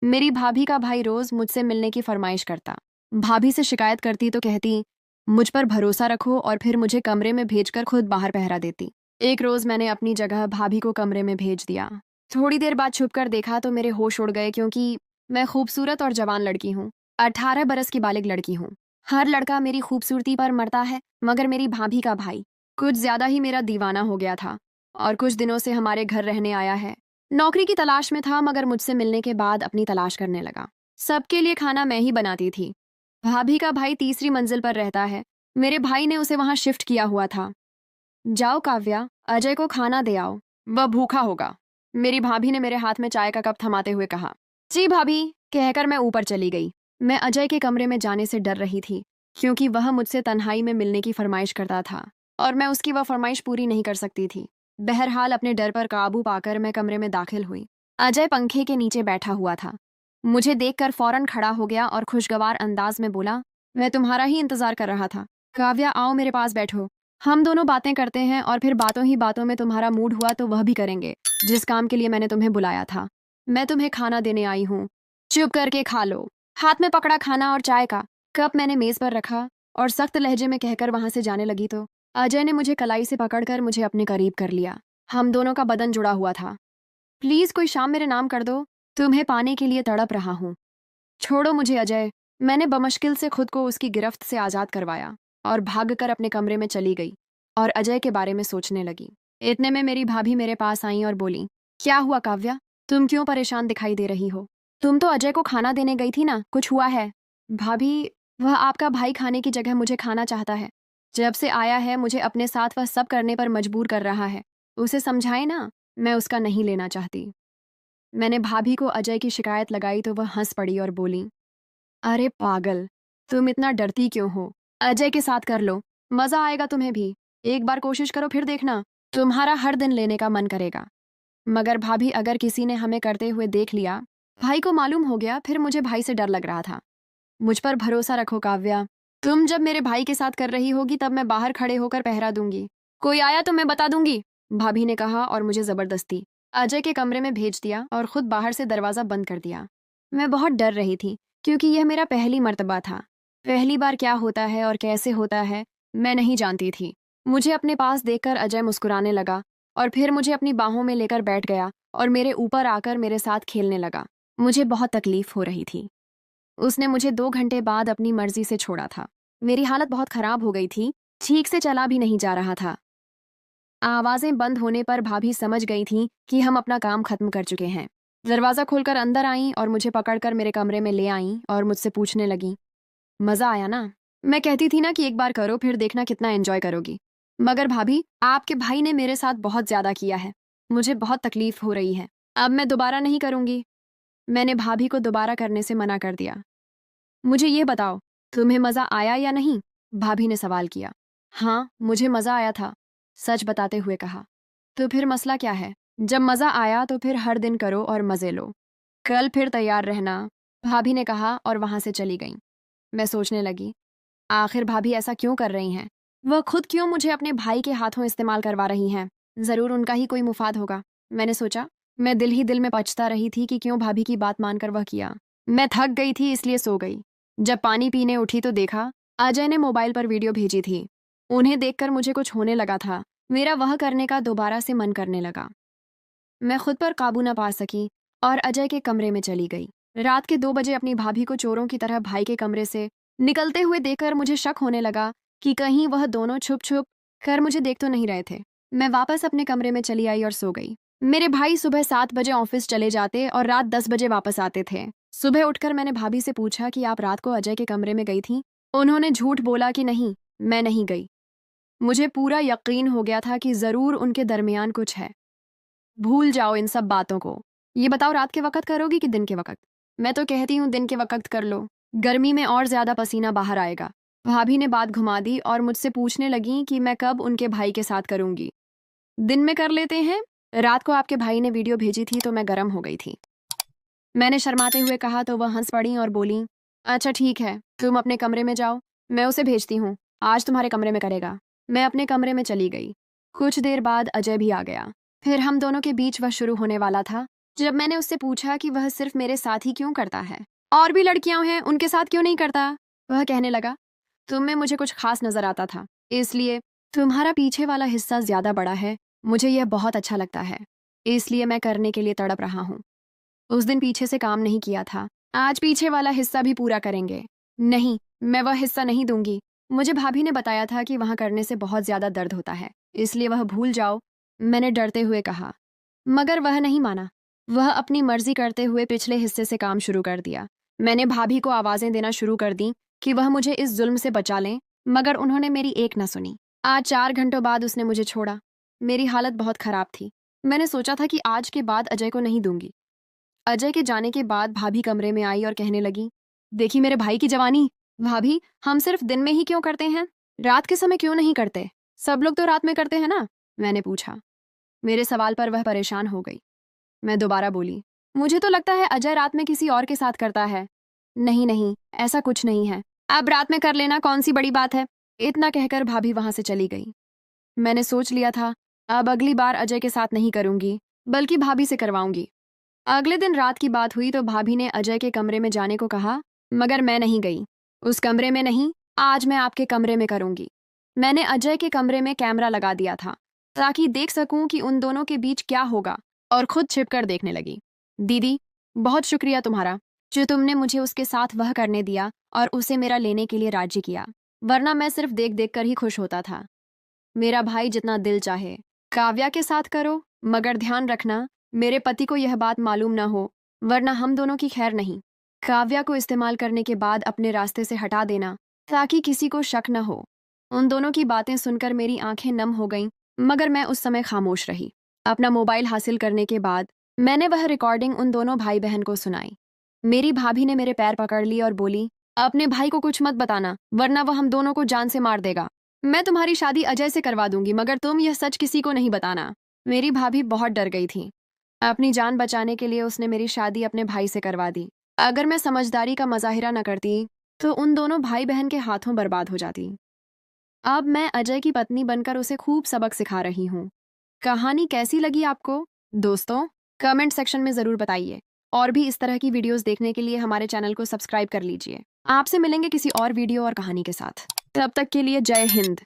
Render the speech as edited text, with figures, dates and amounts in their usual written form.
मेरी भाभी का भाई रोज मुझसे मिलने की फरमाइश करता। भाभी से शिकायत करती तो कहती मुझ पर भरोसा रखो और फिर मुझे कमरे में भेजकर खुद बाहर पहरा देती। एक रोज मैंने अपनी जगह भाभी को कमरे में भेज दिया। थोड़ी देर बाद छुपकर देखा तो मेरे होश उड़ गए, क्योंकि मैं खूबसूरत और जवान लड़की हूँ। 18 बरस की बालिग लड़की हूँ। हर लड़का मेरी खूबसूरती पर मरता है, मगर मेरी भाभी का भाई कुछ ज्यादा ही मेरा दीवाना हो गया था और कुछ दिनों से हमारे घर रहने आया है। नौकरी की तलाश में था, मगर मुझसे मिलने के बाद अपनी तलाश करने लगा। सबके लिए खाना मैं ही बनाती थी। भाभी का भाई तीसरी मंजिल पर रहता है। मेरे भाई ने उसे वहां शिफ्ट किया हुआ था। जाओ काव्या, अजय को खाना दे आओ, वह भूखा होगा। मेरी भाभी ने मेरे हाथ में चाय का कप थमाते हुए कहा। जी भाभी, कहकर मैं ऊपर चली गई। मैं अजय के कमरे में जाने से डर रही थी, क्योंकि वह मुझसे तन्हाई में मिलने की फरमाइश करता था और मैं उसकी वह फरमाइश पूरी नहीं कर सकती थी। बहरहाल अपने डर पर काबू पाकर मैं कमरे में दाखिल हुई। अजय पंखे के नीचे बैठा हुआ था। मुझे देखकर फौरन खड़ा हो गया और खुशगवार अंदाज में बोला, मैं तुम्हारा ही इंतजार कर रहा था। काव्या, आओ मेरे पास बैठो। हम दोनों बातें करते हैं और फिर बातों ही बातों में तुम्हारा मूड हुआ तो वह भी करेंगे जिस काम के लिए मैंने तुम्हें बुलाया था। मैं तुम्हें खाना देने आई हूँ, चुप करके खा लो। हाथ में पकड़ा खाना और चाय का कप मैंने मेज पर रखा और सख्त लहजे में कहकर वहां से जाने लगी तो अजय ने मुझे कलाई से पकड़कर मुझे अपने करीब कर लिया। हम दोनों का बदन जुड़ा हुआ था। प्लीज कोई शाम मेरे नाम कर दो, तुम्हें पाने के लिए तड़प रहा हूँ। छोड़ो मुझे अजय। मैंने बमुश्किल से खुद को उसकी गिरफ्त से आजाद करवाया और भागकर अपने कमरे में चली गई और अजय के बारे में सोचने लगी। इतने में मेरी भाभी मेरे पास आई और बोली, क्या हुआ काव्या, तुम क्यों परेशान दिखाई दे रही हो? तुम तो अजय को खाना देने गई थी ना, कुछ हुआ है? भाभी, वह आपका भाई खाने की जगह मुझे खाना चाहता है। जब से आया है मुझे अपने साथ वह सब करने पर मजबूर कर रहा है। उसे समझाए ना, मैं उसका नहीं लेना चाहती। मैंने भाभी को अजय की शिकायत लगाई तो वह हंस पड़ी और बोली, अरे पागल, तुम इतना डरती क्यों हो? अजय के साथ कर लो, मजा आएगा तुम्हें भी। एक बार कोशिश करो, फिर देखना, तुम्हारा हर दिन लेने का मन करेगा। मगर भाभी, अगर किसी ने हमें करते हुए देख लिया, भाई को मालूम हो गया, फिर मुझे भाई से डर लग रहा था। मुझ पर भरोसा रखो काव्या। तुम जब मेरे भाई के साथ कर रही होगी तब मैं बाहर खड़े होकर पहरा दूंगी। कोई आया तो मैं बता दूंगी, भाभी ने कहा और मुझे जबरदस्ती अजय के कमरे में भेज दिया और खुद बाहर से दरवाजा बंद कर दिया। मैं बहुत डर रही थी, क्योंकि यह मेरा पहली मर्तबा था। पहली बार क्या होता है और कैसे होता है मैं नहीं जानती थी। मुझे अपने पास देखकर अजय मुस्कुराने लगा और फिर मुझे अपनी बाहों में लेकर बैठ गया और मेरे ऊपर आकर मेरे साथ खेलने लगा। मुझे बहुत तकलीफ हो रही थी। उसने मुझे 2 घंटे बाद अपनी मर्जी से छोड़ा था। मेरी हालत बहुत खराब हो गई थी, ठीक से चला भी नहीं जा रहा था। आवाजें बंद होने पर भाभी समझ गई थी कि हम अपना काम खत्म कर चुके हैं। दरवाजा खोलकर अंदर आईं और मुझे पकड़कर मेरे कमरे में ले आईं और मुझसे पूछने लगी, मजा आया ना? मैं कहती थी ना कि एक बार करो, फिर देखना कितना एंजॉय करोगी। मगर भाभी, आपके भाई ने मेरे साथ बहुत ज्यादा किया है। मुझे बहुत तकलीफ हो रही है। अब मैं दोबारा नहीं करूंगी। मैंने भाभी को दोबारा करने से मना कर दिया। मुझे ये बताओ, तुम्हें मजा आया या नहीं? भाभी ने सवाल किया। हाँ, मुझे मजा आया था, सच बताते हुए कहा। तो फिर मसला क्या है? जब मजा आया तो फिर हर दिन करो और मजे लो। कल फिर तैयार रहना, भाभी ने कहा और वहां से चली गई। मैं सोचने लगी, आखिर भाभी ऐसा क्यों कर रही हैं? वह खुद क्यों मुझे अपने भाई के हाथों इस्तेमाल करवा रही हैं? जरूर उनका ही कोई मुफाद होगा, मैंने सोचा। मैं दिल ही दिल में पछता रही थी कि क्यों भाभी की बात मानकर वह किया। मैं थक गई थी, इसलिए सो गई। जब पानी पीने उठी तो देखा अजय ने मोबाइल पर वीडियो भेजी थी। उन्हें देखकर मुझे कुछ होने लगा था। मेरा वह करने का दोबारा से मन करने लगा। मैं खुद पर काबू न पा सकी और अजय के कमरे में चली गई। रात के 2 बजे अपनी भाभी को चोरों की तरह भाई के कमरे से निकलते हुए देखकर मुझे शक होने लगा कि कहीं वह दोनों छुप छुप कर मुझे देख तो नहीं रहे थे। मैं वापस अपने कमरे में चली आई और सो गई। मेरे भाई सुबह 7 बजे ऑफिस चले जाते और रात 10 बजे वापस आते थे। सुबह उठकर मैंने भाभी से पूछा कि आप रात को अजय के कमरे में गई थी? उन्होंने झूठ बोला कि नहीं, मैं नहीं गई। मुझे पूरा यकीन हो गया था कि जरूर उनके दरमियान कुछ है। भूल जाओ इन सब बातों को। ये बताओ, रात के वक्त करोगी कि दिन के वक्त? मैं तो कहती हूँ दिन के वक्त कर लो, गर्मी में और ज्यादा पसीना बाहर आएगा। भाभी ने बात घुमा दी और मुझसे पूछने लगी कि मैं कब उनके भाई के साथ करूंगी। दिन में कर लेते हैं। रात को आपके भाई ने वीडियो भेजी थी तो मैं गर्म हो गई थी। मैंने शर्माते हुए कहा तो वह हंस पड़ी और बोली, अच्छा ठीक है, तुम अपने कमरे में जाओ, मैं उसे भेजती हूँ, आज तुम्हारे कमरे में करेगा। मैं अपने कमरे में चली गई। कुछ देर बाद अजय भी आ गया। फिर हम दोनों के बीच वह शुरू होने वाला था जब मैंने उससे पूछा कि वह सिर्फ मेरे साथ ही क्यों करता है, और भी लड़कियां हैं उनके साथ क्यों नहीं करता, वह कहने लगा, तुम में मुझे कुछ खास नजर आता था, इसलिए तुम्हारा पीछे वाला हिस्सा ज्यादा बड़ा है। मुझे यह बहुत अच्छा लगता है, इसलिए मैं करने के लिए तड़प रहा हूँ। उस दिन पीछे से काम नहीं किया था, आज पीछे वाला हिस्सा भी पूरा करेंगे। नहीं, मैं वह हिस्सा नहीं दूंगी। मुझे भाभी ने बताया था कि वहां करने से बहुत ज्यादा दर्द होता है, इसलिए वह भूल जाओ, मैंने डरते हुए कहा। मगर वह नहीं माना। वह अपनी मर्जी करते हुए पिछले हिस्से से काम शुरू कर दिया। मैंने भाभी को आवाजें देना शुरू कर दी कि वह मुझे इस जुल्म से बचा लें, मगर उन्होंने मेरी एक न सुनी। आज 4 घंटों बाद उसने मुझे छोड़ा। मेरी हालत बहुत खराब थी। मैंने सोचा था कि आज के बाद अजय को नहीं दूंगी। अजय के जाने के बाद भाभी कमरे में आई और कहने लगी, देखी मेरे भाई की जवानी। भाभी, हम सिर्फ दिन में ही क्यों करते हैं, रात के समय क्यों नहीं करते? सब लोग तो रात में करते हैं ना, मैंने पूछा। मेरे सवाल पर वह परेशान हो गई। मैं दोबारा बोली, मुझे तो लगता है अजय रात में किसी और के साथ करता है। नहीं नहीं, ऐसा कुछ नहीं है, अब रात में कर लेना, कौन सी बड़ी बात है। इतना कहकर भाभी वहां से चली गई। मैंने सोच लिया था, अब अगली बार अजय के साथ नहीं करूंगी, बल्कि भाभी से करवाऊंगी। अगले दिन रात की बात हुई तो भाभी ने अजय के कमरे में जाने को कहा, मगर मैं नहीं गई। उस कमरे में नहीं, आज मैं आपके कमरे में करूंगी। मैंने अजय के कमरे में कैमरा लगा दिया था ताकि देख सकूं कि उन दोनों के बीच क्या होगा, और खुद छिपकर देखने लगी। दीदी, बहुत शुक्रिया तुम्हारा, जो तुमने मुझे उसके साथ वह करने दिया और उसे मेरा लेने के लिए राजी किया, वरना मैं सिर्फ देख देख कर ही खुश होता था। मेरा भाई जितना दिल चाहे काव्या के साथ करो, मगर ध्यान रखना मेरे पति को यह बात मालूम ना हो, वरना हम दोनों की खैर नहीं। काव्या को इस्तेमाल करने के बाद अपने रास्ते से हटा देना ताकि किसी को शक न हो। उन दोनों की बातें सुनकर मेरी आंखें नम हो गईं, मगर मैं उस समय खामोश रही। अपना मोबाइल हासिल करने के बाद मैंने वह रिकॉर्डिंग उन दोनों भाई बहन को सुनाई। मेरी भाभी ने मेरे पैर पकड़ लिए और बोली, अपने भाई को कुछ मत बताना, वरना वह हम दोनों को जान से मार देगा। मैं तुम्हारी शादी अजय से करवा दूंगी, मगर तुम यह सच किसी को नहीं बताना। मेरी भाभी बहुत डर गई थी। अपनी जान बचाने के लिए उसने मेरी शादी अपने भाई से करवा दी। अगर मैं समझदारी का मुजाहिरा न करती तो उन दोनों भाई बहन के हाथों बर्बाद हो जाती। अब मैं अजय की पत्नी बनकर उसे खूब सबक सिखा रही हूँ। कहानी कैसी लगी आपको दोस्तों? कमेंट सेक्शन में ज़रूर बताइए, और भी इस तरह की वीडियोस देखने के लिए हमारे चैनल को सब्सक्राइब कर लीजिए। आपसे मिलेंगे किसी और वीडियो और कहानी के साथ। तब तक के लिए जय हिंद।